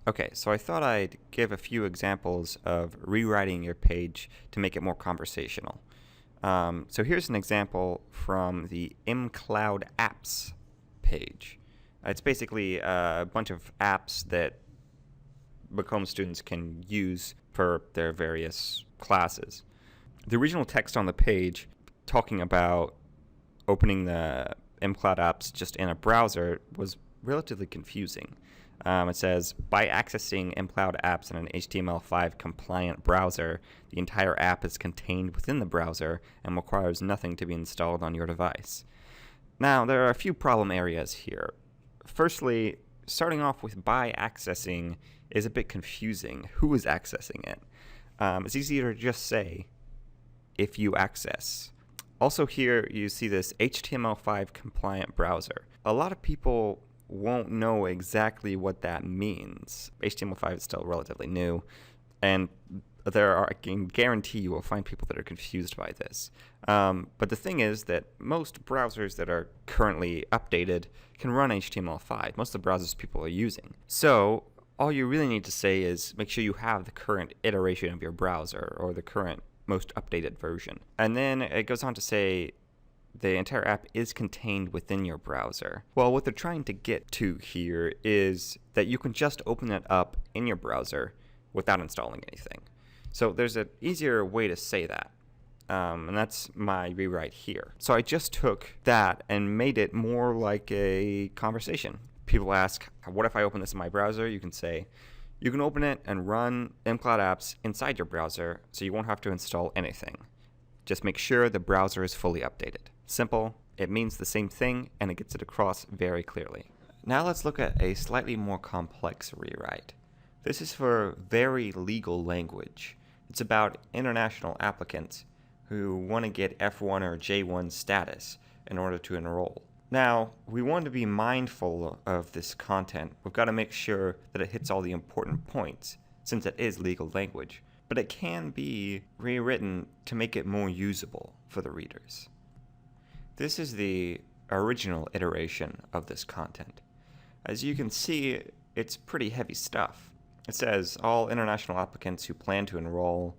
Okay, so I thought I'd give a few examples of rewriting your page to make it more conversational. So here's an example from the mCloud Apps page. It's basically a bunch of apps that Macomb students can use for their various classes. The original text on the page talking about opening the mCloud apps just in a browser was relatively confusing. It says, by accessing mCloud apps in an HTML5 compliant browser, the entire app is contained within the browser and requires nothing to be installed on your device. Now, there are a few problem areas here. Firstly, starting off with by accessing is a bit confusing. Who is accessing it? It's easier to just say, if you access. Also here, you see this HTML5 compliant browser. A lot of people won't know exactly what that means. HTML5 is still relatively new, and I can guarantee you will find people that are confused by this. But the thing is that most browsers that are currently updated can run HTML5. Most of the browsers people are using. So all you really need to say is make sure you have the current iteration of your browser or the current most updated version. And then it goes on to say the entire app is contained within your browser. Well, what they're trying to get to here is that you can just open it up in your browser without installing anything. So there's an easier way to say that. And that's my rewrite here. So I just took that and made it more like a conversation. People ask, what if I open this in my browser? You can say, you can open it and run mCloud apps inside your browser so you won't have to install anything. Just make sure the browser is fully updated. Simple, it means the same thing, and it gets it across very clearly. Now let's look at a slightly more complex rewrite. This is for very legal language. It's about international applicants who want to get F1 or J1 status in order to enroll. Now, we want to be mindful of this content. We've got to make sure that it hits all the important points, since it is legal language. But it can be rewritten to make it more usable for the readers. This is the original iteration of this content. As you can see, it's pretty heavy stuff. It says all international applicants who plan to enroll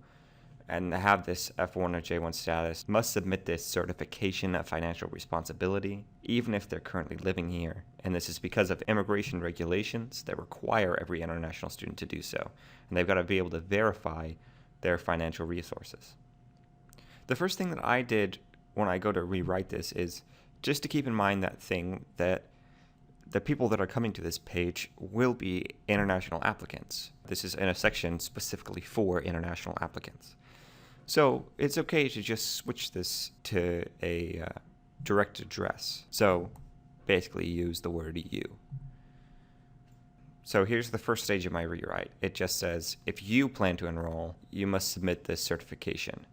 and have this F1 or J1 status must submit this certification of financial responsibility, even if they're currently living here. And this is because of immigration regulations that require every international student to do so. And they've got to be able to verify their financial resources. The first thing that I did when I go to rewrite this is just to keep in mind that the people that are coming to this page will be international applicants. This is in a section specifically for international applicants. So it's okay to just switch this to a direct address. So basically use the word you. So here's the first stage of my rewrite. It just says, if you plan to enroll, you must submit this certification,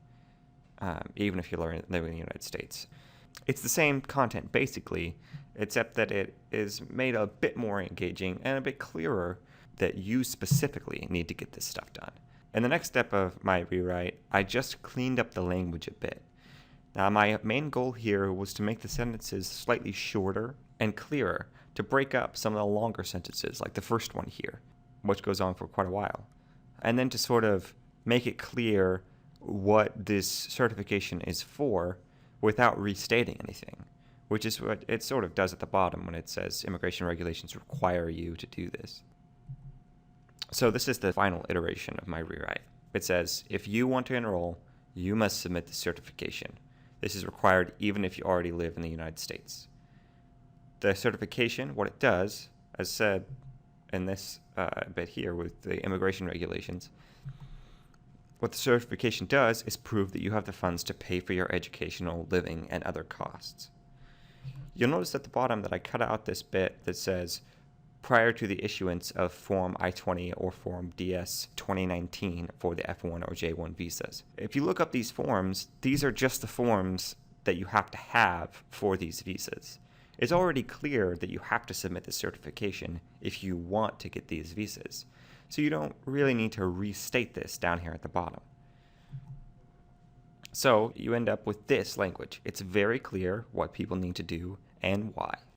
even if you live in the United States. It's the same content, basically, except that it is made a bit more engaging and a bit clearer that you specifically need to get this stuff done. In the next step of my rewrite, I just cleaned up the language a bit. Now, my main goal here was to make the sentences slightly shorter and clearer, to break up some of the longer sentences, like the first one here, which goes on for quite a while, and then to sort of make it clear what this certification is for without restating anything, which is what it sort of does at the bottom when it says immigration regulations require you to do this. So this is the final iteration of my rewrite. It says, if you want to enroll, you must submit the certification. This is required even if you already live in the United States. The certification, what it does, as said in this bit here with the immigration regulations, what the certification does is prove that you have the funds to pay for your educational, living, and other costs. You'll notice at the bottom that I cut out this bit that says, prior to the issuance of Form I-20 or Form DS 2019 for the F1 or J1 visas. If you look up these forms, these are just the forms that you have to have for these visas. It's already clear that you have to submit the certification if you want to get these visas. So you don't really need to restate this down here at the bottom. So you end up with this language. It's very clear what people need to do and why.